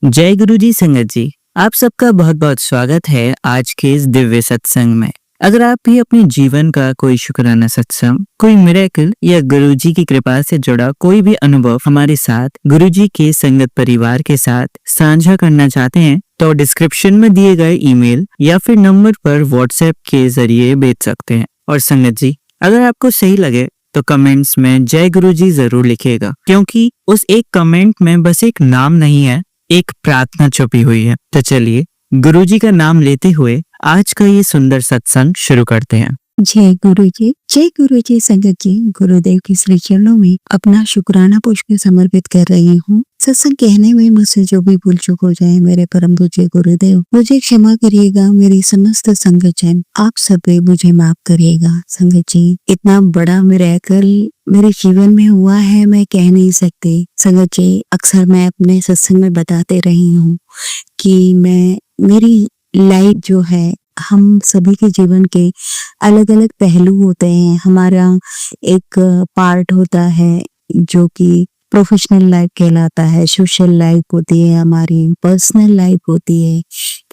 जय गुरु जी संगत जी, आप सबका बहुत बहुत स्वागत है आज के इस दिव्य सत्संग में। अगर आप भी अपने जीवन का कोई शुक्राना सत्संग, कोई मिरेकल या गुरु जी की कृपा से जुड़ा कोई भी अनुभव हमारे साथ गुरु जी के संगत परिवार के साथ साझा करना चाहते हैं तो डिस्क्रिप्शन में दिए गए ईमेल या फिर नंबर पर व्हाट्सएप के जरिए भेज सकते हैं। और संगत जी, अगर आपको सही लगे तो कमेंट्स में जय गुरु जी जरूर लिखिएगा, क्योंकि उस एक कमेंट में बस एक नाम नहीं है, एक प्रार्थना छुपी हुई है। तो चलिए गुरुजी का नाम लेते हुए आज का ये सुंदर सत्संग शुरू करते हैं। जय गुरु जी संगत जी, गुरुदेव के श्री चरणों में अपना शुक्राना पुष्प समर्पित कर रही हूँ। सत्संग कहने में मुझसे जो भी भूल चूक हो जाए, मेरे परम पूज्य गुरुदेव मुझे क्षमा करिएगा। मेरी समस्त संगत जन आप सब भी मुझे माफ करिएगा। संगत जी, इतना बड़ा मिरेकल मेरे जीवन में हुआ है, मैं कह नहीं सकती। संगत जी, अक्सर मैं अपने सत्संग में बताते रही हूँ कि मेरी लाइफ जो है, हम सभी के जीवन के अलग अलग पहलू होते हैं। हमारा एक पार्ट होता है जो कि प्रोफेशनल लाइफ कहलाता है, सोशल लाइफ होती है, हमारी पर्सनल लाइफ होती है,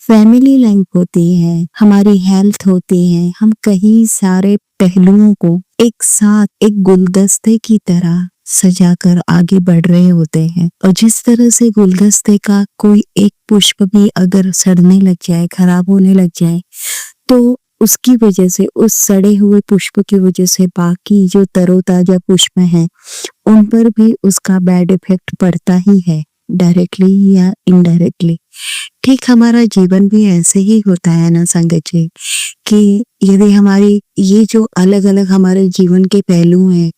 फैमिली लाइफ होती है, हमारी हेल्थ होती है। हम कई सारे पहलुओं को एक साथ एक गुलदस्ते की तरह सजाकर आगे बढ़ रहे होते हैं। और जिस तरह से गुलदस्ते का कोई एक पुष्प भी अगर सड़ने लग जाए, खराब होने लग जाए, तो उसकी वजह से, उस सड़े हुए पुष्प की वजह से बाकी जो तरोताजा पुष्प हैं उन पर भी उसका बैड इफेक्ट पड़ता ही है, डायरेक्टली या इनडायरेक्टली। ठीक हमारा जीवन भी ऐसे ही होता है ना संगत जी, कि यदि हमारी ये जो अलग अलग हमारे जीवन के पहलू हैं,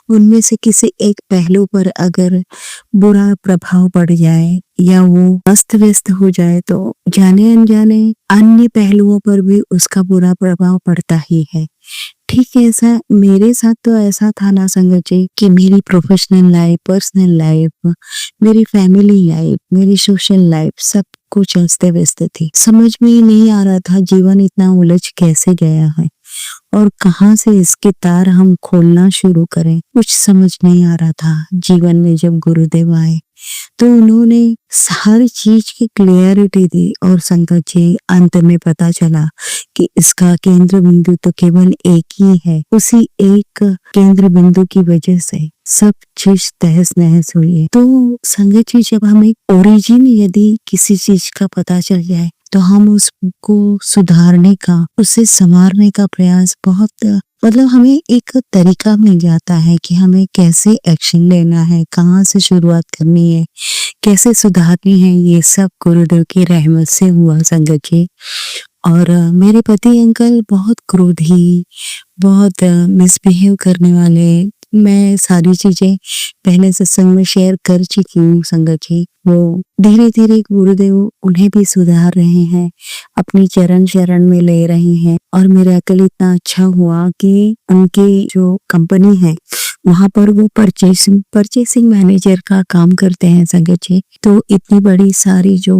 उनमें से किसी एक पहलू पर अगर बुरा प्रभाव पड़ जाए या वो अस्त व्यस्त हो जाए, तो जाने अनजाने अन्य पहलुओं पर भी उसका बुरा प्रभाव पड़ता ही है। ठीक ऐसा मेरे साथ तो ऐसा था ना संगत जी, कि मेरी प्रोफेशनल लाइफ, पर्सनल लाइफ, मेरी फैमिली लाइफ, मेरी सोशल लाइफ सब कुछ अस्त व्यस्त थी। समझ में ही नहीं आ रहा था जीवन इतना उलझ कैसे गया है और कहाँ से इसके तार हम खोलना शुरू करें, कुछ समझ नहीं आ रहा था। जीवन में जब गुरुदेव आए तो उन्होंने हर चीज की क्लियरिटी दी और संगत जी, अंत में पता चला कि इसका केंद्र बिंदु तो केवल एक ही है। उसी एक केंद्र बिंदु की वजह से सब चीज तहस नहस हुई है। तो संगत जी, जब हमें ओरिजिन यदि किसी चीज का पता चल जाए तो हम उसको सुधारने का, उसे संवारने का प्रयास बहुत हमें एक तरीका मिल जाता है कि हमें कैसे एक्शन लेना है, कहाँ से शुरुआत करनी है, कैसे सुधारनी है। ये सब गुरुदेव की रहमत से हुआ संगत जी। और मेरे पति अंकल बहुत क्रोधी, बहुत मिसबिहेव करने वाले, मैं सारी चीजें पहले सत्संग में शेयर कर चुकी हूँ संगत जी। वो धीरे धीरे गुरुदेव उन्हें भी सुधार रहे हैं, अपनी चरण शरण में ले रहे हैं। और मेरा अकल इतना अच्छा हुआ कि उनकी जो कंपनी है वहां पर वो परचेसिंग मैनेजर का काम करते हैं संगत जी। तो इतनी बड़ी सारी जो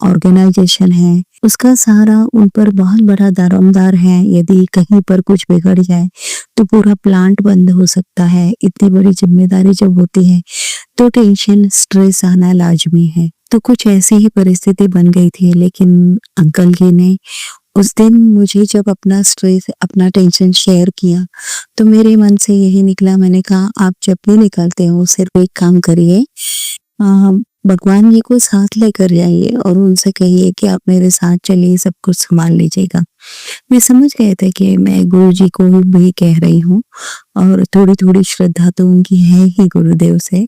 ऑर्गेनाइजेशन है, उसका सारा उन पर बहुत बड़ा दारोमदार है। यदि कहीं पर कुछ बिगड़ जाए तो पूरा प्लांट बंद हो सकता है। इतनी बड़ी जिम्मेदारी जब होती है तो टेंशन, स्ट्रेस आना लाजमी है। तो कुछ ऐसी ही परिस्थिति बन गई थी। लेकिन अंकल जी ने उस दिन मुझे जब अपना स्ट्रेस, अपना टेंशन शेयर किया, तो मेरे मन से यही निकला, मैंने कहा आप जब भी निकलते हो सिर्फ एक काम करिए, भगवान जी को साथ लेकर जाइए और उनसे कहिए कि आप मेरे साथ चलिए, सब कुछ संभाल लीजिएगा। वे समझ गए थे कि मैं गुरु जी को भी कह रही हूँ और थोड़ी थोड़ी श्रद्धा तो उनकी है ही गुरुदेव से।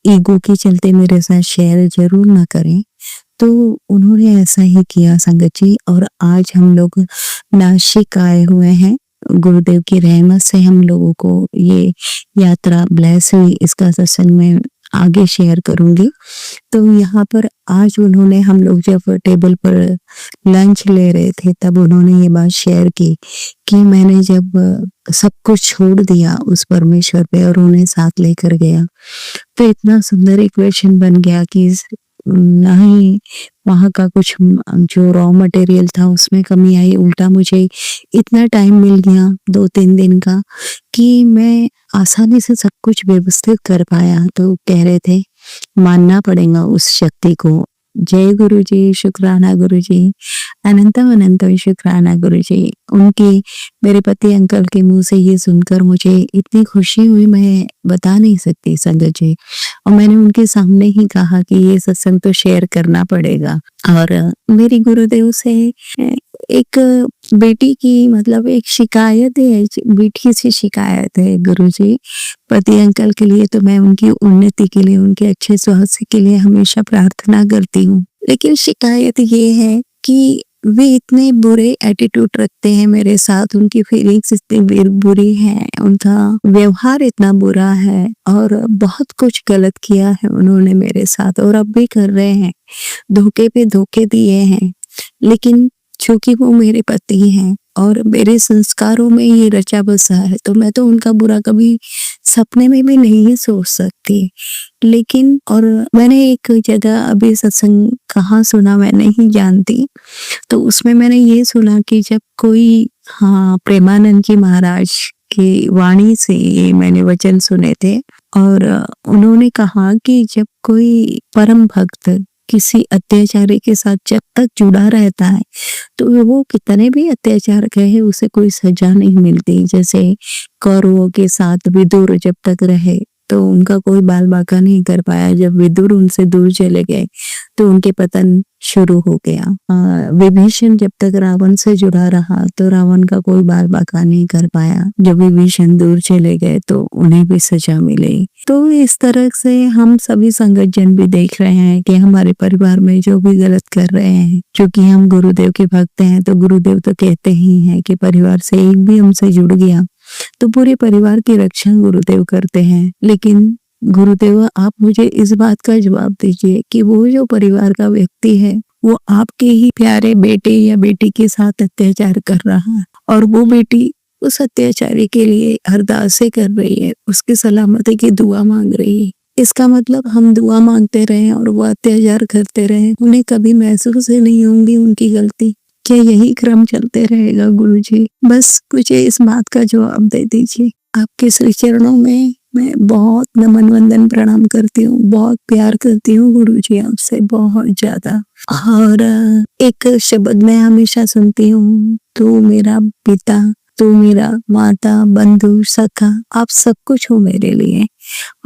ईगो के चलते मेरे साथ शेयर जरूर ना करें। तो उन्होंने ऐसा ही किया संगत जी। और आज हम लोग नासिक आए हुए हैं। गुरुदेव की रहमत से हम लोगों को ये यात्रा ब्लेस हुई। इसका सत्संग में आगे शेयर करूंगी। तो यहाँ पर आज उन्होंने, हम लोग जब टेबल पर लंच ले रहे थे तब उन्होंने ये बात शेयर की कि मैंने जब सब कुछ छोड़ दिया उस परमेश्वर पे और उन्हें साथ लेकर गया, तो इतना सुंदर इक्वेशन बन गया कि ना ही वहां का कुछ जो रॉ मटेरियल था उसमें कमी आई, उल्टा मुझे इतना टाइम मिल गया 2-3 दिन का कि मैं आसानी से सब कुछ व्यवस्थित कर पाया। तो कह रहे थे मानना पड़ेगा उस शक्ति को, जय गुरु जी, शुक्राना गुरु जी, अनंतम अनंतम शुक्राना गुरु जी। उनके मेरे पति अंकल के मुंह से ये सुनकर मुझे इतनी खुशी हुई, मैं बता नहीं सकती संगत जी। और मैंने उनके सामने ही कहा कि ये सत्संग तो शेयर करना पड़ेगा। और मेरी गुरुदेव से एक बेटी की मतलब एक शिकायत है, मीठी सी शिकायत है गुरुजी। पति अंकल के लिए तो मैं उनकी उन्नति के लिए, उनके अच्छे स्वास्थ्य के लिए हमेशा प्रार्थना करती हूँ, लेकिन शिकायत ये है कि वे इतने बुरे एटीट्यूड रखते हैं मेरे साथ, उनकी फीलिंग्स इतनी बुरी हैं, उनका व्यवहार इतना बुरा है और बहुत कुछ गलत किया है उन्होंने मेरे साथ और अब भी कर रहे हैं, धोखे पे धोखे दिए हैं। लेकिन चूंकि वो मेरे पति हैं और मेरे संस्कारों में ये रचा बसा है, तो मैं तो उनका बुरा कभी सपने में भी नहीं सोच सकती। लेकिन और मैंने एक जगह अभी सत्संग कहाँ सुना मैं नहीं जानती, तो उसमें मैंने ये सुना कि जब कोई प्रेमानंद जी महाराज की वाणी से मैंने वचन सुने थे और उन्होंने कहा कि जब कोई परम भक्त किसी अत्याचारी के साथ जब तक जुड़ा रहता है तो वो कितने भी अत्याचार कहे उसे कोई सजा नहीं मिलती। जैसे कौरवों के साथ विदुर जब तक रहे तो उनका कोई बाल बाका नहीं कर पाया, जब विदुर उनसे दूर चले गए तो उनके पतन शुरू हो गया। विभीषण जब तक रावण से जुड़ा रहा तो रावण का कोई बाल बाका नहीं कर पाया, जब विभीषण दूर चले गए तो उन्हें भी सजा मिली। तो इस तरह से हम सभी संगत जन भी देख रहे हैं कि हमारे परिवार में जो भी गलत कर रहे हैं, क्योंकि हम गुरुदेव के भक्त हैं तो गुरुदेव तो कहते ही हैं कि परिवार से एक भी हमसे जुड़ गया तो पूरे परिवार की रक्षा गुरुदेव करते हैं। लेकिन गुरुदेव आप मुझे इस बात का जवाब दीजिए कि वो जो परिवार का व्यक्ति है वो आपके ही प्यारे बेटे या बेटी के साथ अत्याचार कर रहा है और वो बेटी उस अत्याचारी के लिए अरदासें कर रही है, उसकी सलामती की दुआ मांग रही है। इसका मतलब हम दुआ मांगते रहे और वो अत्याचार करते रहे, उन्हें कभी महसूस ही नहीं होंगी उनकी गलती। क्या यही क्रम चलते रहेगा गुरुजी? बस मुझे इस बात का जवाब दे दीजिए। आपके श्री चरणों में मैं बहुत नमन वंदन प्रणाम करती हूँ, बहुत प्यार करती हूँ गुरुजी आपसे, बहुत ज्यादा। और एक शब्द मैं हमेशा सुनती हूँ, तू मेरा पिता, तू मेरा माता, बंधु, सखा, आप सब कुछ हो मेरे लिए।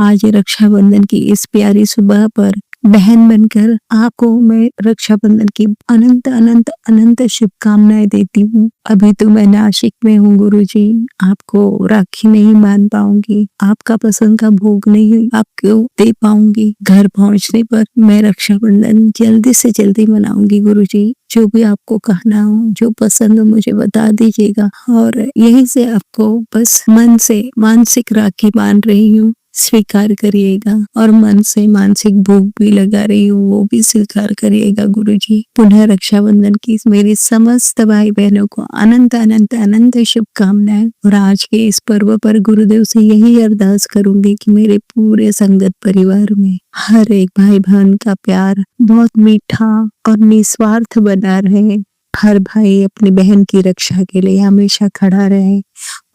आज रक्षाबंधन की इस प्यारी सुबह पर बहन बनकर आपको मैं रक्षाबंधन की अनंत अनंत अनंत शुभकामनाएं देती हूँ। अभी तो मैं नासिक में हूँ गुरुजी, आपको राखी नहीं बांध पाऊंगी, आपका पसंद का भोग नहीं आपको दे पाऊंगी। घर पहुँचने पर मैं रक्षाबंधन जल्दी से जल्दी मनाऊंगी गुरुजी। जो भी आपको कहना हो, जो पसंद हो मुझे बता दीजिएगा और यहीं से आपको बस मन से मानसिक राखी बांध रही हूँ, स्वीकार करिएगा। और मन से मानसिक भोग भी लगा रही हूँ, वो भी स्वीकार करिएगा गुरुजी। पुनः रक्षाबंधन की मेरी समस्त भाई बहनों को अनंत अनंत अनंत शुभकामनाएं। और आज के इस पर्व पर गुरुदेव से यही अरदास करूंगी कि मेरे पूरे संगत परिवार में हर एक भाई बहन का प्यार बहुत मीठा और निस्वार्थ बना रहे। हर भाई अपनी बहन की रक्षा के लिए हमेशा खड़ा रहे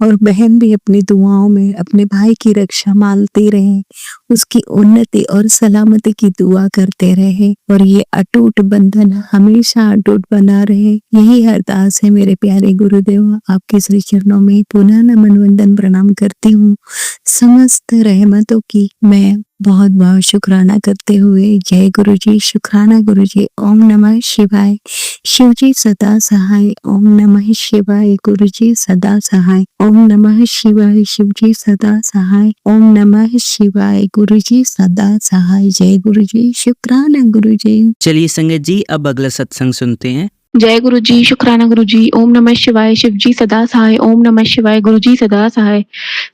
और बहन भी अपनी दुआओं में अपने भाई की रक्षा मानती रहे, उसकी उन्नति और सलामती की दुआ करते रहे और ये अटूट बंधन हमेशा अटूट बना रहे। यही अरदास है मेरे प्यारे गुरुदेव, आपके श्री चरणों में पुनः नमन वंदन प्रणाम करती हूँ। समस्त रहमतों की मैं बहुत बहुत शुक्राना करते हुए जय गुरुजी, शुक्राना गुरुजी। ओम नमः शिवाय, शिवजी सदा सहाय। ओम नमः शिवाय, गुरुजी सदा सहाय। ओम नमः शिवाय, शिवजी सदा सहाय। ओम नमः शिवाय, गुरुजी सदा सहाय। जय गुरुजी, शुक्राना गुरुजी। चलिए संगत जी, अब अगला सत्संग सुनते हैं। जय गुरु जी, शुक्राना गुरु जी। ओम नमः शिवाय, शिव जी सदा सहाय। ओम नमः शिवाय, गुरु जी सदा सहाय।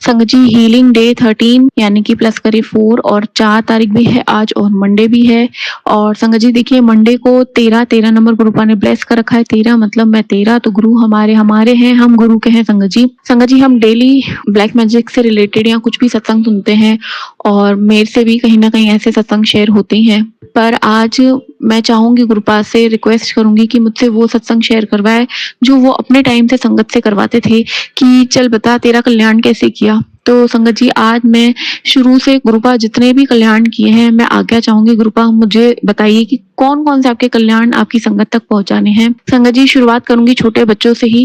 संग जी, हीलिंग डे 13 यानी कि प्लस करे 4 और 4 तारीख भी है आज और मंडे भी है। और संग जी देखिए, मंडे को 13 नंबर गुरुपा ने ब्लेस कर रखा है। 13 मतलब मैं 13, तो गुरु हमारे हैं, हम गुरु के हैं। संग जी हम डेली ब्लैक मैजिक से रिलेटेड या कुछ भी सत्संग सुनते हैं और मेरे से भी कहीं ना कहीं ऐसे सत्संग शेयर होते हैं, पर आज मैं चाहूंगी गुरुपा से रिक्वेस्ट करूंगी कि मुझसे वो सत्संग शेयर करवाए जो वो अपने टाइम से संगत से करवाते थे कि चल बता तेरा कल्याण कैसे किया। तो संगत जी आज मैं शुरू से गुरुपा जितने भी कल्याण किए हैं मैं आज्ञा चाहूंगी गुरुपा मुझे बताइए कि कौन कौन से आपके कल्याण आपकी संगत तक पहुंचाने हैं। संगत जी शुरुआत करूंगी छोटे बच्चों से ही।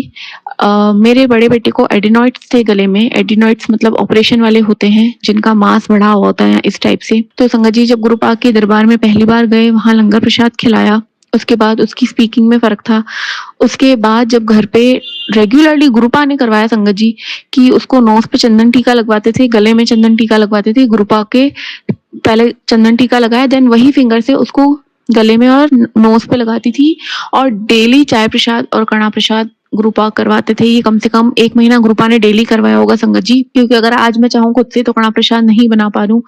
मेरे बड़े बेटे को एडिनॉइड्स थे गले में। एडिनॉइड्स मतलब ऑपरेशन वाले होते हैं जिनका मांस बढ़ा हुआ होता है इस टाइप से। तो संगत जी जब गुरुपा के दरबार में पहली बार गए वहां लंगर प्रसाद खिलाया, उसके बाद उसकी स्पीकिंग में फर्क था। उसके बाद जब घर पे रेगुलरली गुरुपा ने करवाया संगत जी कि उसको नोज पे चंदन टीका लगवाते थे, गले में चंदन टीका लगवाते थे। गुरुपा के पहले चंदन टीका लगाया, देन वही फिंगर से उसको गले में और नोज पे लगाती थी और डेली चाय प्रसाद और कड़ा प्रसाद गुरुपा करवाते थे। ये कम से कम 1 महीना गुरुपा ने डेली करवाया होगा संगत जी, क्योंकि अगर आज मैं चाहूँ खुद से तो कड़ा प्रसाद नहीं बना पा दूं।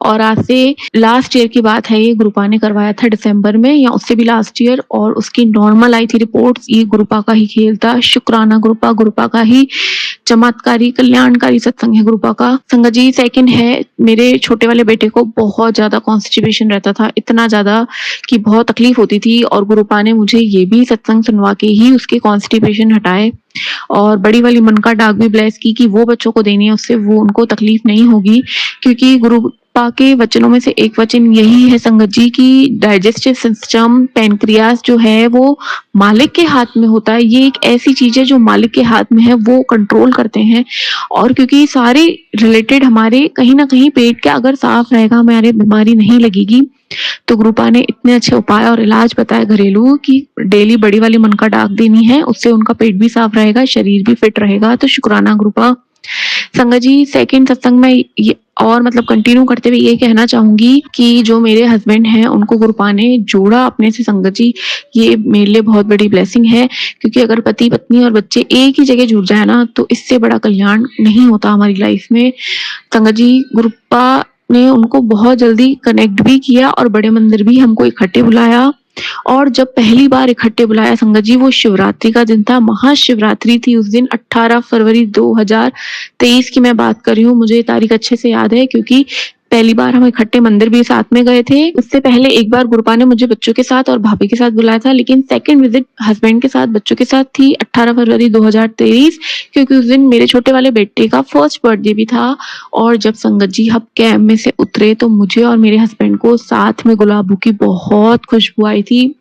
और आज से लास्ट ईयर की बात है, ये गुरुपा ने करवाया था दिसंबर में या उससे भी लास्ट ईयर, और उसकी नॉर्मल आई थी रिपोर्ट्स। ये गुरुपा का ही खेल था, शुक्राना गुरुपा, गुरुपा का ही चमत्कारी कल्याणकारी सत्संग है गुरुपा का। संगत जी सेकंड है, मेरे छोटे वाले बेटे को बहुत ज्यादा कॉन्स्टिपेशन रहता था, इतना ज्यादा कि बहुत तकलीफ होती थी, और गुरुपा ने मुझे ये भी सत्संग सुनवा के ही उसके कॉन्स्टिपेशन हटाए। और बड़ी वाली मन का डाक भी ब्लेस की कि वो बच्चों को देनी है, उससे वो उनको तकलीफ नहीं होगी। क्योंकि गुरुपा के वचनों में से एक वचन यही है संगत जी कि डाइजेस्टिव सिस्टम, पैनक्रियास जो है वो मालिक के हाथ में होता है। ये एक ऐसी चीज है जो मालिक के हाथ में है, वो कंट्रोल करते हैं। और क्योंकि सारे रिलेटेड हमारे कहीं ना कहीं पेट के अगर साफ रहेगा हमारे बीमारी नहीं लगेगी। तो गुरुपा ने इतने अच्छे उपाय और इलाज बताए घरेलू कि डेली बड़ी वाली मन का डाक देनी है, उससे उनका पेट भी साफ रहेगा, शरीर भी फिट रहेगा। तो शुक्राना गुरुपा। संगत जी सेकंड सत्संग में ये और मतलब कंटिन्यू करते हुए ये कहना चाहूंगी कि जो मेरे हस्बैंड हैं उनको गुरुपा ने जोड़ा अपने से संगत जी, ये मेरे लिए बहुत बड़ी ब्लेसिंग है। क्योंकि अगर पति पत्नी और बच्चे एक ही जगह जुड़ जाए ना तो इससे बड़ा कल्याण नहीं होता हमारी लाइफ में। संगत जी गुरुपा ने उनको बहुत जल्दी कनेक्ट भी किया और बड़े मंदिर भी हमको इकट्ठे बुलाया। और जब पहली बार इकट्ठे बुलाया संगत जी वो शिवरात्रि का दिन था, महाशिवरात्रि थी उस दिन। 18 फरवरी 2023 की मैं बात कर रही हूँ, मुझे तारीख अच्छे से याद है क्योंकि पहली बार हम इकट्ठे मंदिर भी साथ में गए थे। उससे पहले एक बार गुरुपा ने मुझे बच्चों के साथ और भाभी के साथ बुलाया था, लेकिन सेकंड विजिट हस्बैंड के साथ बच्चों के साथ थी 18 फरवरी 2023, क्योंकि उस दिन मेरे छोटे वाले बेटे का फर्स्ट बर्थडे भी था। और जब संगत जी हम कैंप में से उतरे तो मुझे और मेरे हस्बैंड को साथ में गुलाबों की बहुत खुशबू आई थी।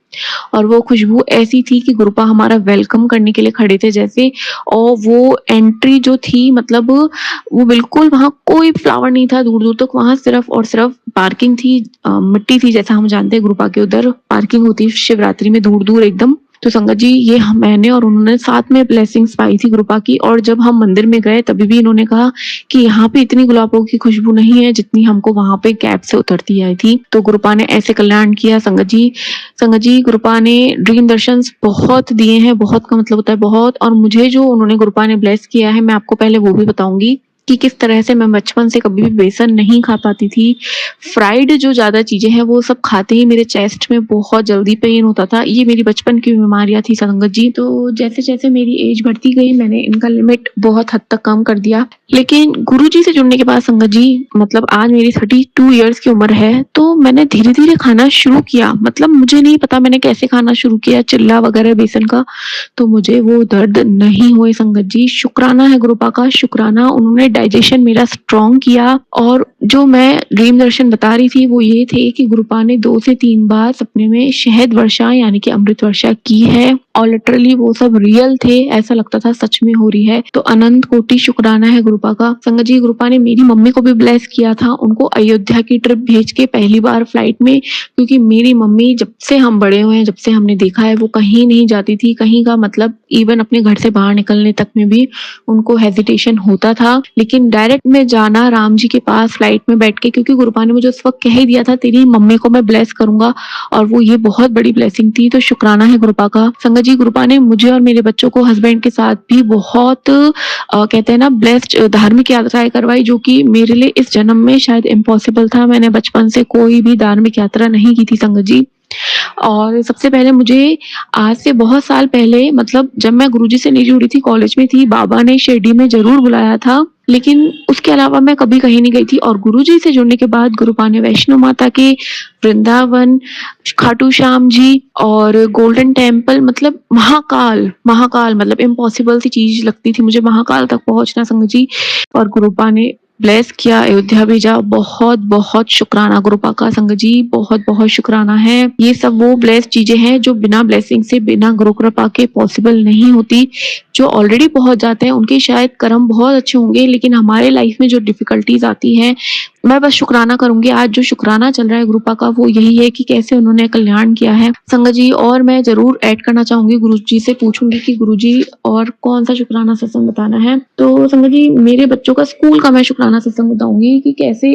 और वो खुशबू ऐसी थी कि गुरुपा हमारा वेलकम करने के लिए खड़े थे जैसे। और वो एंट्री जो थी मतलब वो बिल्कुल वहां कोई फ्लावर नहीं था दूर दूर तक, वहां सिर्फ और सिर्फ पार्किंग थी, मिट्टी थी। जैसा हम जानते हैं गुरुपा के उधर पार्किंग होती है शिवरात्रि में दूर दूर एकदम। तो संगत जी ये मैंने और उन्होंने साथ में ब्लेसिंग्स पाई थी गुरुपा की। और जब हम मंदिर में गए तभी भी इन्होंने कहा कि यहाँ पे इतनी गुलाबों की खुशबू नहीं है जितनी हमको वहां पे कैब से उतरती आई थी। तो गुरुपा ने ऐसे कल्याण किया संगत जी। संगत जी गुरुपा ने ड्रीम दर्शन बहुत दिए हैं, बहुत का मतलब होता है बहुत। और मुझे जो उन्होंने गुरुपा ने ब्लेस किया है मैं आपको पहले वो भी बताऊंगी कि किस तरह से मैं बचपन से कभी भी बेसन नहीं खा पाती थी। फ्राइड जो ज्यादा चीजें हैं वो सब खाते ही मेरे चेस्ट में बहुत जल्दी पेन होता था। ये मेरी बचपन की बीमारियां थी संगत जी। तो जैसे जैसे मेरी एज बढ़ती गई मैंने इनका लिमिट बहुत हद तक कम कर दिया। लेकिन गुरुजी से जुड़ने के बाद संगत जी मतलब आज मेरी 32 इयर्स की उम्र है, तो मैंने धीरे धीरे खाना शुरू किया। मतलब मुझे नहीं पता मैंने कैसे खाना शुरू किया, चिल्ला वगैरह बेसन का, तो मुझे वो दर्द नहीं हुए संगत जी। शुक्राना है गुरुपा का, शुक्राना। उन्होंने डाइजेशन मेरा स्ट्रॉन्ग किया। और जो मैं ड्रीम दर्शन बता रही थी वो ये थे कि गुरुपा ने 2 से 3 बार सपने में शहद वर्षा यानी कि अमृत वर्षा की है, और लिटरली वो सब रियल थे, ऐसा लगता था सच में हो रही है। तो अनंत कोटि शुक्राना है गुरुपा का। संगत जी गुरुपा ने मेरी मम्मी को भी ब्लेस किया था, उनको अयोध्या की ट्रिप भेज के पहली बार फ्लाइट में। क्योंकि मेरी मम्मी जब से हम बड़े हुए हैं, जब से हमने देखा है, वो कहीं नहीं जाती थी, कहीं का मतलब इवन अपने घर से बाहर निकलने तक में भी उनको हेजिटेशन होता था। लेकिन डायरेक्ट में जाना राम जी के पास फ्लाइट में बैठ के, क्योंकि गुरुपा ने मुझे उस वक्त कह ही दिया था तेरी मम्मी को मैं ब्लेस करूंगा, और वो ये बहुत बड़ी ब्लेसिंग थी। तो शुक्राना है गुरुपा का। संगत जी गुरुपा ने मुझे और मेरे बच्चों को हस्बैंड के साथ भी बहुत कहते हैं ना ब्लेस्ड धार्मिक यात्राएं करवाई, जो कि मेरे लिए इस जन्म में शायद इम्पॉसिबल था। मैंने बचपन से कोई भी धार्मिक यात्रा नहीं की थी संगत जी। और सबसे पहले मुझे आज से बहुत साल पहले, मतलब जब मैं गुरुजी से नहीं जुड़ी थी, कॉलेज में थी, बाबा ने शिरडी में ज़रूर बुलाया था, लेकिन उसके अलावा मैं कभी कहीं नहीं गई थी। और गुरुजी से जुड़ने के बाद गुरुपा ने वैष्णो माता के, वृंदावन, खाटू श्याम जी और गोल्डन टेम्पल, मतलब महाकाल, महाकाल मतलब इम्पॉसिबल सी चीज़ लगती थी मुझे महाकाल तक पहुँचना संगत जी। और गुरुपा ने ब्लेस किया, अयोध्या भेजा। बहुत बहुत शुक्राना गुरुपा का संगत जी, बहुत बहुत शुक्राना है। ये सब वो ब्लेस चीजें हैं जो बिना ब्लेसिंग से, बिना गुरु कृपा के पॉसिबल नहीं होती। जो ऑलरेडी पहुंच जाते हैं उनके शायद कर्म बहुत अच्छे होंगे, लेकिन हमारे लाइफ में जो डिफिकल्टीज आती हैं, मैं बस शुक्राना करूंगी। आज जो शुक्राना चल रहा है गुरुपा का वो यही है कि कैसे उन्होंने कल्याण किया है संगत जी। और मैं जरूर ऐड करना चाहूंगी, गुरुजी से पूछूंगी कि गुरुजी और कौन सा शुक्राना सत्संग बताना है। तो संगत जी, मेरे बच्चों का स्कूल का मैं शुक्राना सत्संग बताऊंगी कि कैसे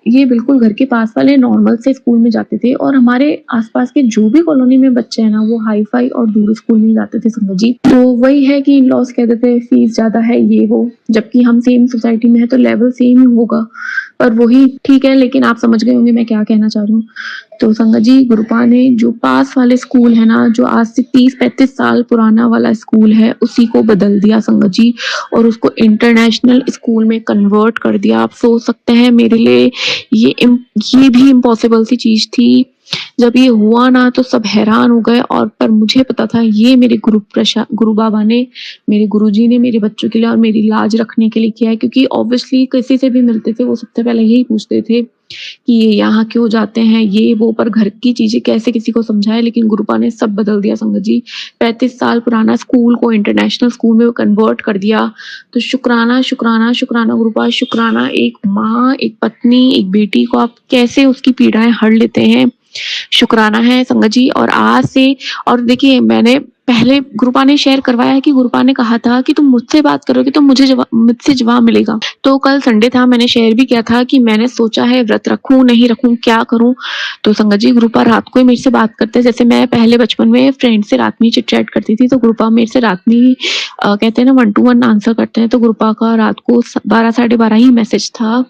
ये बिल्कुल घर के पास वाले नॉर्मल से स्कूल में जाते थे, और हमारे आसपास के जो भी कॉलोनी में बच्चे हैं ना, वो हाई फाई और दूर स्कूल में जाते थे संगत जी। तो वही है कि इन लॉस कहते थे फीस ज्यादा है ये वो, जबकि हम सेम सोसाइटी में है तो लेवल सेम ही होगा, पर वही ठीक है। लेकिन आप समझ गए होंगे मैं क्या कहना चाह रही हूँ। तो संगत जी, गुरुपा ने जो पास वाले स्कूल है ना, जो आज से 30-35 साल पुराना वाला स्कूल है, उसी को बदल दिया संगत जी, और उसको इंटरनेशनल स्कूल में कन्वर्ट कर दिया। आप सोच सकते हैं, मेरे लिए ये भी इम्पॉसिबल सी चीज थी। जब ये हुआ ना तो सब हैरान हो गए, और पर मुझे पता था ये मेरे गुरु बाबा ने, मेरे गुरुजी ने मेरे बच्चों के लिए और मेरी लाज रखने के लिए किया है। क्योंकि ऑब्वियसली किसी से भी मिलते थे वो सबसे पहले यही पूछते थे कि ये यहाँ क्यों जाते हैं, ये वो, पर घर की चीजें कैसे किसी को समझाए। लेकिन गुरुपा ने सब बदल दिया संगत जी। 35 साल पुराना स्कूल को इंटरनेशनल स्कूल में कन्वर्ट कर दिया। तो शुक्राना शुक्राना शुक्राना गुरुपा, शुक्राना। एक माँ, एक पत्नी, एक बेटी को आप कैसे उसकी पीड़ाएं हर लेते हैं, शुक्राना है संगत जी। और आज से, और देखिए मैंने पहले गुरुपा ने शेयर करवाया है कि गुरुपा ने कहा था कि तुम मुझसे बात करोगे तो मुझसे जवाब मिलेगा। तो कल संडे था, मैंने शेयर भी किया था कि मैंने सोचा है व्रत रखूं नहीं रखूं, क्या करूं। तो संगत जी, गुरुपा रात को ही मेरे से बात करते हैं। जैसे मैं पहले बचपन में फ्रेंड से रात में चिट चैट करती थी, तो गुरुपा मेरे से रात में कहते हैं ना 1 to 1 आंसर करते हैं। तो गुरुपा का रात को 12-12:30 ही मैसेज था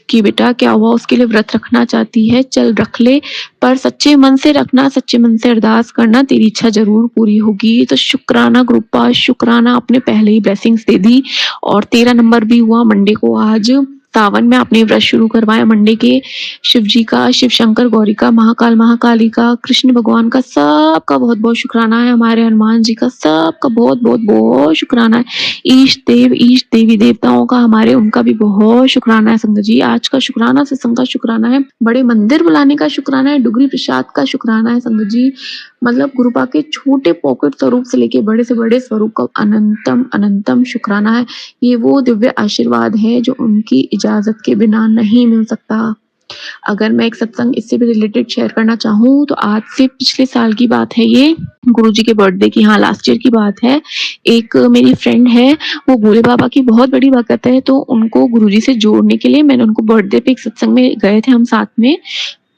कि बेटा क्या हुआ, उसके लिए व्रत रखना चाहती है, चल रख ले, पर सच्चे मन से रखना, सच्चे मन से अरदास करना, तेरी इच्छा जरूर पूरी होगी। तो शुक्राना गुरुपा, शुक्राना, आपने पहले ही ब्लेसिंग्स दे दी। और 13 नंबर भी हुआ मंडे को। आज सावन में आपने व्रत शुरू करवाया मंडे के, शिव जी का, शिव शंकर गौरी का, महाकाल महाकाली का, कृष्ण भगवान का, सबका बहुत बहुत शुक्राना है। हमारे हनुमान जी का सबका बहुत बहुत बहुत शुक्राना है। ईष्ट देव, ईष्ट देवी देवताओं का, हमारे उनका भी बहुत शुक्राना है संगत जी। आज का शुक्राना सत्संग का शुक्राना है, बड़े मंदिर बुलाने का शुक्राना है, डुगरी प्रसाद का शुक्राना है संगत जी। मतलब गुरुपा के छोटे पॉकेट स्वरूप से लेके बड़े से बड़े स्वरूप का अनंतम अनंतम शुक्राना है। ये वो दिव्य आशीर्वाद है जो उनकी इजाजत के बिना नहीं मिल सकता। अगर मैं एक सत्संग इससे भी रिलेटेड शेयर करना चाहूँ तो आज से पिछले साल की बात है, ये गुरुजी के बर्थडे की, हाँ लास्ट ईयर की बात है। एक मेरी फ्रेंड है, वो भोले बाबा की बहुत बड़ी भक्त है, तो उनको गुरुजी से जोड़ने के लिए मैंने उनको बर्थडे पे एक सत्संग में गए थे हम साथ में।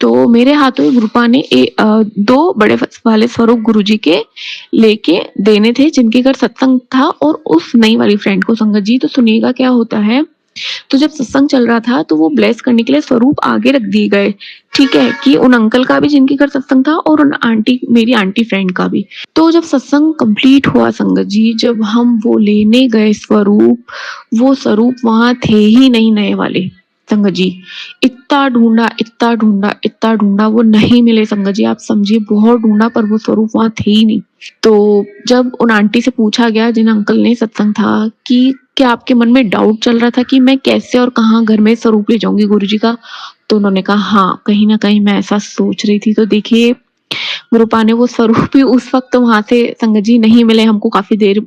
तो मेरे हाथों गुरुपा ने 2 बड़े वाले स्वरूप गुरुजी के लेके देने थे, जिनके घर सत्संग था, और उस नई वाली फ्रेंड को संगत जी। तो सुनिएगा क्या होता है। तो जब सत्संग चल रहा था तो वो ब्लेस करने के लिए स्वरूप आगे रख दिए गए, ठीक है, कि उन अंकल का भी जिनके घर सत्संग था, और उन आंटी, मेरी आंटी फ्रेंड का भी। तो जब सत्संग कंप्लीट हुआ संगत जी, जब हम वो लेने गए स्वरूप, वो स्वरूप वहां थे ही नहीं नए वाले संगत जी। इतना ढूंढा, इतना ढूंढा, इतना ढूंढा, वो नहीं मिले संगत जी। आप समझिए, बहुत ढूंढा, पर वो स्वरूप वहां थे ही नहीं। तो जब उन आंटी से पूछा गया, जिन अंकल ने सत्संग था, कि क्या आपके मन में डाउट चल रहा था कि मैं कैसे और कहाँ घर में स्वरूप ले जाऊंगी गुरुजी का, तो उन्होंने कहा हाँ, कहीं ना कहीं मैं ऐसा सोच रही थी। तो देखिए, गुरुपा ने वो स्वरूप भी उस वक्त वहां से संगत जी नहीं मिले हमको काफी देर,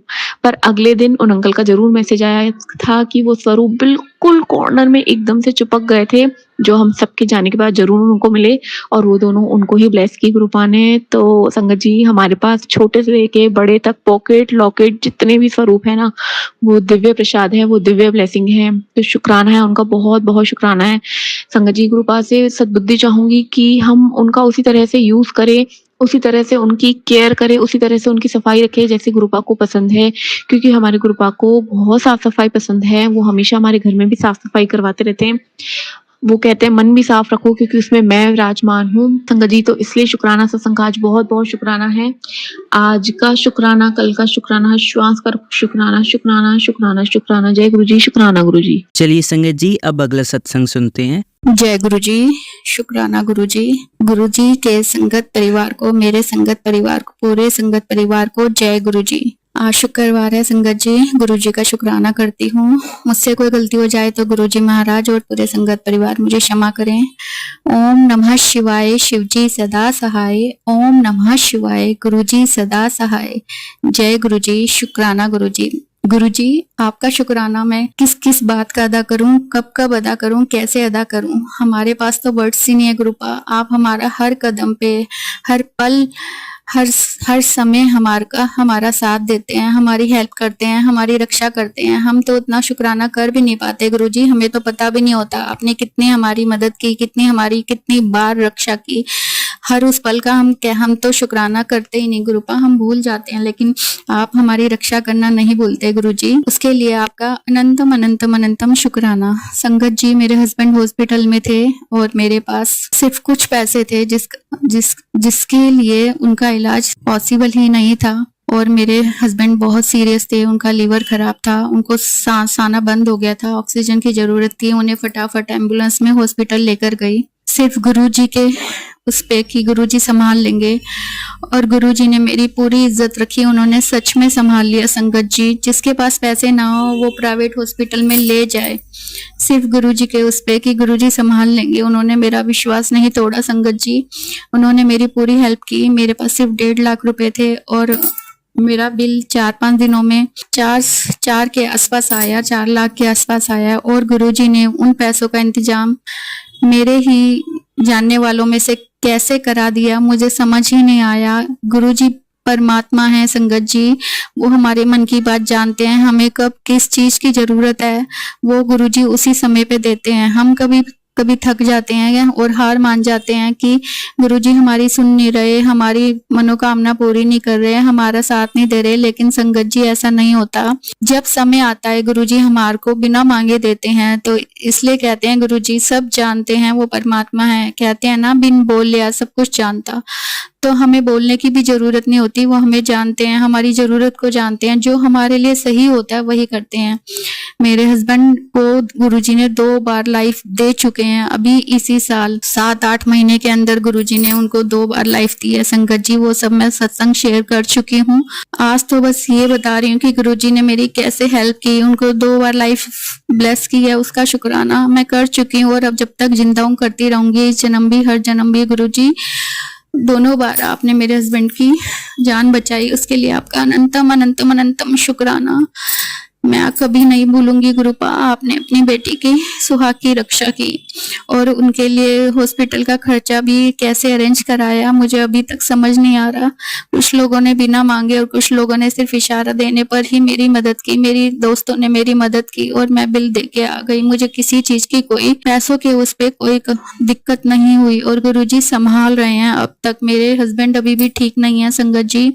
पर अगले दिन उन अंकल का जरूर मैसेज आया था कि वो स्वरूप बिल्कुल कॉर्नर में एकदम से चिपक गए थे, जो हम सबके जाने के बाद जरूर उनको मिले, और वो दोनों उनको ही ब्लेस की गुरुपा ने। तो संगत जी, हमारे पास छोटे से लेके बड़े तक पॉकेट लॉकेट जितने भी स्वरूप है ना, वो दिव्य प्रसाद है, वो दिव्य ब्लेसिंग है। तो शुक्राना है उनका, बहुत बहुत शुक्राना है संगत जी। गुरुपा से सद्बुद्धि चाहूंगी कि हम उनका उसी तरह से यूज करें, उसी तरह से उनकी केयर करें, उसी तरह से उनकी सफाई रखें जैसे गुरुपा को पसंद है। क्योंकि हमारे गुरुपा को बहुत साफ सफाई पसंद है, वो हमेशा हमारे घर में भी साफ सफाई करवाते रहते हैं। वो कहते हैं मन भी साफ रखो क्योंकि उसमें मैं विराजमान हूँ संगत जी। तो इसलिए शुक्राना सत्संग का आज बहुत बहुत शुक्राना है। आज का शुक्राना, कल का शुक्राना, श्वास का शुक्राना, शुक्राना शुक्राना शुक्राना। जय गुरु जी, शुक्राना गुरु जी। चलिए संगत जी, अब अगला सत्संग सुनते हैं। जय गुरु जी, शुक्राना गुरु जी। गुरु जी के संगत परिवार को, मेरे संगत परिवार को, पूरे संगत परिवार को जय गुरु जी। आज शुक्रवार है संगत जी, गुरु जी का शुक्राना करती हूँ। मुझसे कोई गलती हो जाए तो गुरु जी महाराज और पूरे संगत परिवार मुझे क्षमा करें। ओम नमः शिवाय, शिव जी सदा सहाय। ओम नमः शिवाय, गुरु जी सदा सहाय। जय गुरु जी, शुक्राना गुरु जी। गुरु जी, आपका शुक्राना मैं किस किस बात का अदा करूं, कब कब अदा करूं, कैसे अदा करूं? हमारे पास तो वर्ड्स ही नहीं है गुरुपा। आप हमारा हर कदम पे, हर पल, हर समय हमारा साथ देते हैं, हमारी हेल्प करते हैं, हमारी रक्षा करते हैं। हम तो उतना शुक्राना कर भी नहीं पाते गुरु जी, हमें तो पता भी नहीं होता आपने कितनी हमारी मदद की, कितनी बार रक्षा की। हर उस पल का हम तो शुक्राना करते ही नहीं गुरुपा, हम भूल जाते हैं, लेकिन आप हमारी रक्षा करना नहीं भूलते गुरु जी। उसके लिए आपका अनंतम अनंतम अनंतम शुक्राना। संगत जी, मेरे हस्बैंड हॉस्पिटल में थे और मेरे पास सिर्फ कुछ पैसे थे जिसके लिए उनका इलाज पॉसिबल ही नहीं था। और मेरे हस्बैंड बहुत सीरियस थे, उनका लीवर खराब था, उनको सांस आना बंद हो गया था, ऑक्सीजन की जरूरत थी। उन्हें फटाफट एम्बुलेंस में हॉस्पिटल लेकर गई, सिर्फ गुरु जी के उस पे कि गुरु जी संभाल लेंगे। और गुरु जी ने मेरी पूरी इज्जत रखी, उन्होंने सच में संभाल लिया संगत जी। जिसके पास पैसे ना हो वो प्राइवेट हॉस्पिटल में ले जाए, सिर्फ गुरु जी के उस पे कि गुरु जी संभाल लेंगे। उन्होंने मेरा विश्वास नहीं तोड़ा संगत जी, उन्होंने मेरी पूरी हेल्प की। मेरे पास सिर्फ 1.5 लाख रुपए थे और मेरा बिल 4-5 दिनों में 4 के आसपास आया, 4 लाख के आसपास आया। और गुरुजी ने उन पैसों का इंतजाम मेरे ही जानने वालों में से कैसे करा दिया, मुझे समझ ही नहीं आया। गुरुजी परमात्मा है संगत जी, वो हमारे मन की बात जानते हैं। हमें कब किस चीज की जरूरत है वो गुरुजी उसी समय पे देते हैं। हम कभी थक जाते हैं और हार मान जाते हैं कि गुरुजी हमारी सुन नहीं रहे, हमारी मनोकामना पूरी नहीं कर रहे, हमारा साथ नहीं दे रहे। लेकिन संगत जी ऐसा नहीं होता। जब समय आता है गुरुजी हमारे को बिना मांगे देते हैं। तो इसलिए कहते हैं गुरुजी सब जानते हैं, वो परमात्मा है। कहते हैं ना, बिन बोल लिया सब कुछ जानता। तो हमें बोलने की भी जरूरत नहीं होती, वो हमें जानते हैं, हमारी जरूरत को जानते हैं। जो हमारे लिए सही होता है वही करते हैं। मेरे हस्बैंड को गुरुजी ने 2 बार लाइफ दे चुके हैं। अभी इसी साल 7-8 महीने के अंदर गुरुजी ने उनको 2 बार लाइफ दी है संगत जी। वो सब मैं सत्संग शेयर कर चुकी हूँ। आज तो बस ये बता रही हूँ कि गुरुजी ने मेरी कैसे हेल्प की, उनको 2 बार लाइफ ब्लेस की है, उसका शुक्राना मैं कर चुकी हूँ। और अब जब तक जिंदा हूँ करती रहूंगी, इस जन्म भी हर जन्म भी। गुरुजी दोनों बार आपने मेरे हस्बैंड की जान बचाई, उसके लिए आपका अनंतम अनंतम अनंतम शुक्राना। मैं कभी नहीं भूलूंगी गुरुपा, आपने अपनी बेटी की सुहाग की रक्षा की और उनके लिए हॉस्पिटल का खर्चा भी कैसे अरेंज कराया, मुझे अभी तक समझ नहीं आ रहा। कुछ लोगों ने बिना मांगे और कुछ लोगों ने सिर्फ इशारा देने पर ही मेरी मदद की। मेरी दोस्तों ने मेरी मदद की और मैं बिल दे के आ गई। मुझे किसी चीज की कोई पैसों के उस पे कोई दिक्कत नहीं हुई और गुरुजी संभाल रहे हैं अब तक। मेरे हस्बैंड अभी भी ठीक नहीं है संगत जी,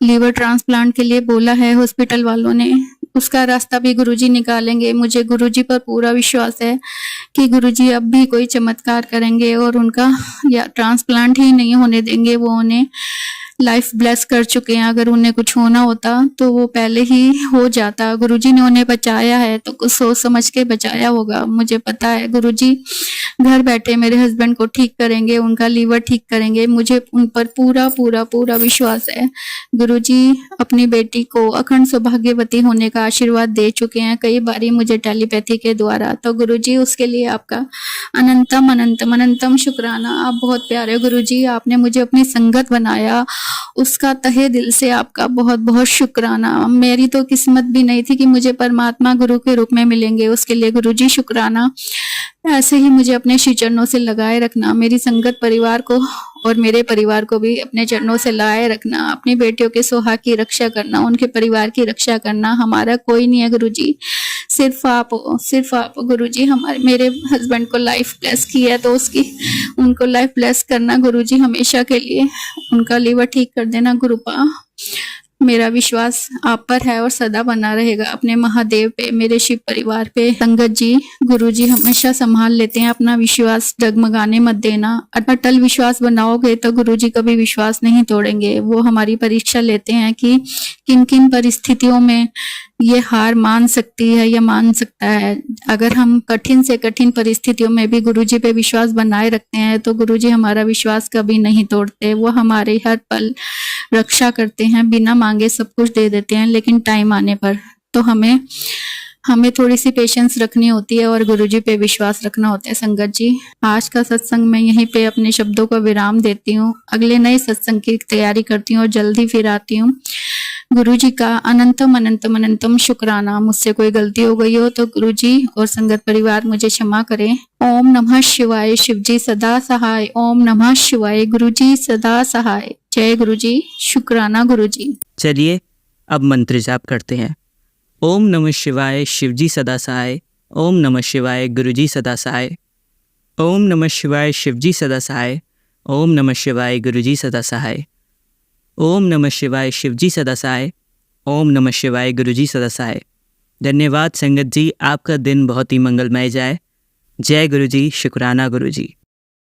लीवर ट्रांसप्लांट के लिए बोला है हॉस्पिटल वालों ने, उसका रास्ता भी गुरुजी निकालेंगे। मुझे गुरुजी पर पूरा विश्वास है कि गुरुजी अब भी कोई चमत्कार करेंगे और उनका या ट्रांसप्लांट ही नहीं होने देंगे, वो उन्हें लाइफ ब्लेस कर चुके हैं। अगर उन्हें कुछ होना होता तो वो पहले ही हो जाता। गुरुजी ने उन्हें बचाया है तो कुछ सोच समझ के बचाया होगा, मुझे पता है। गुरुजी घर बैठे मेरे हस्बैंड को ठीक करेंगे, उनका लीवर ठीक करेंगे, मुझे उन पर पूरा पूरा पूरा विश्वास है। गुरुजी अपनी बेटी को अखंड सौभाग्यवती होने का आशीर्वाद दे चुके हैं कई बारी मुझे टेलीपैथी के द्वारा। तो गुरुजी उसके लिए आपका अनंतम अनंतम अनंतम शुक्राना। आप बहुत प्यारे गुरुजी, आपने मुझे अपनी संगत बनाया, उसका तहे दिल से आपका बहुत बहुत शुक्राना। मेरी तो किस्मत भी नहीं थी कि मुझे परमात्मा गुरु के रूप में मिलेंगे, उसके लिए गुरुजी शुक्राना। ऐसे ही मुझे अपने श्री चरणों से लगाए रखना, मेरी संगत परिवार को और मेरे परिवार को भी अपने चरणों से लगाए रखना। अपनी बेटियों के सुहाग की रक्षा करना, उनके परिवार की रक्षा करना। हमारा कोई नहीं है गुरुजी, सिर्फ आप गुरुजी। मेरे हस्बैंड को लाइफ ब्लेस की है तो उनको लाइफ ब्लेस करना गुरुजी हमेशा के लिए। उनका लीवर ठीक कर देना गुरुपा। मेरा विश्वास आप पर है और सदा बना रहेगा, अपने महादेव पे, मेरे शिव परिवार पे। संगत जी, गुरु जी हमेशा संभाल लेते हैं, अपना विश्वास डगमगाने मत देना। अटल विश्वास बनाओगे तो गुरु जी कभी विश्वास नहीं तोड़ेंगे। वो हमारी परीक्षा लेते हैं कि किन किन परिस्थितियों में ये हार मान सकती है या मान सकता है। अगर हम कठिन से कठिन परिस्थितियों में भी गुरुजी पे विश्वास बनाए रखते हैं तो गुरुजी हमारा विश्वास कभी नहीं तोड़ते। वो हमारे हर पल रक्षा करते हैं, बिना मांगे सब कुछ दे देते हैं, लेकिन टाइम आने पर तो हमें थोड़ी सी पेशेंस रखनी होती है और गुरुजी पे विश्वास रखना होता है। संगत जी, आज का सत्संग मैं यहीं पे अपने शब्दों को विराम देती हूँ। अगले नए सत्संग की तैयारी करती हूँ और जल्दी फिर आती हूँ। गुरुजी का अनंतम अनंतम अनंतम शुक्राना। मुझसे कोई गलती हो गई हो तो गुरुजी और संगत परिवार मुझे क्षमा करें। ओम नमः शिवाय, शिवजी सदा सहाय। ओम नमः शिवाय, गुरुजी सदा सहाय। जय गुरुजी, शुक्राना गुरुजी। चलिए अब मंत्र जाप करते हैं। ओम नमः शिवाय, शिवजी सदा सहाय। ओम नमः शिवाय, गुरुजी सदा सहाय। ओम नमः शिवाय, शिवजी सदा सहाय। ओम नमः शिवाय, गुरुजी सदा सहाय। ओम नमः शिवाय, शिवजी सदा सहाय। ओम नमः शिवाय, गुरुजी सदा सहाय। धन्यवाद संगत जी, आपका दिन बहुत ही मंगलमय जाए। जय गुरुजी, शुक्राना गुरुजी।